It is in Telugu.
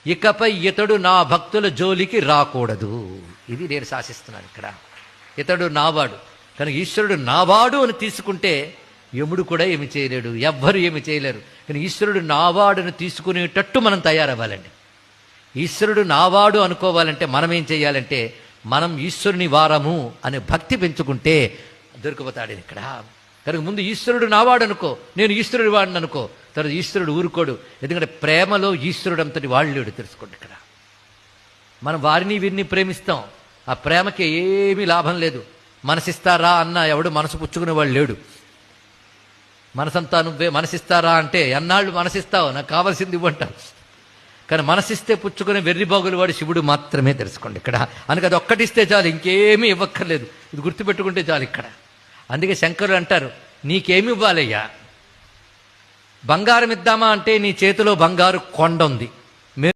ఇకపై ఇతడు నా భక్తుల జోలికి రాకూడదు. ఇది నేను శాసిస్తున్నాను ఇక్కడ. ఇతడు నావాడు కనుక ఈశ్వరుడు నావాడు అని తీసుకుంటే యముడు కూడా ఏమి చేయలేడు, ఎవ్వరు ఏమి చేయలేరు. కానీ ఈశ్వరుడు నావాడును తీసుకునేటట్టు మనం తయారవ్వాలండి. ఈశ్వరుడు నావాడు అనుకోవాలంటే మనం ఏం చేయాలంటే మనం ఈశ్వరుని వారము అనే భక్తి పెంచుకుంటే దొరికిపోతాడు ఇక్కడ. కనుక ముందు ఈశ్వరుడు నావాడు అనుకో, నేను ఈశ్వరుడి వాడిని అనుకో. తర్వాత ఈశ్వరుడు ఊరుకోడు. ఎందుకంటే ప్రేమలో ఈశ్వరుడు అంతటి వాళ్ళేడు తెలుసుకోండి ఇక్కడ. మనం వారిని వీరిని ప్రేమిస్తాం, ఆ ప్రేమకి ఏమీ లాభం లేదు. మనసిస్తారా అన్న ఎవడు మనసు పుచ్చుకునే వాళ్ళు లేడు. మనసంతా నువ్వే, మనసిస్తారా అంటే ఎన్నాళ్ళు మనసిస్తావు, నాకు కావాల్సింది ఇవ్వంటారు. కానీ మనసిస్తే పుచ్చుకునే వెర్రిబాగులు వాడు శివుడు మాత్రమే తెలుసుకోండి ఇక్కడ. అందుకే అది ఒక్కటిస్తే చాలు, ఇంకేమీ ఇవ్వక్కర్లేదు. ఇది గుర్తుపెట్టుకుంటే చాలు ఇక్కడ. అందుకే శంకరులు అంటారు, నీకేమి ఇవ్వాలయ్యా? బంగారం ఇద్దామా అంటే నీ చేతిలో బంగారు కొండ ఉంది,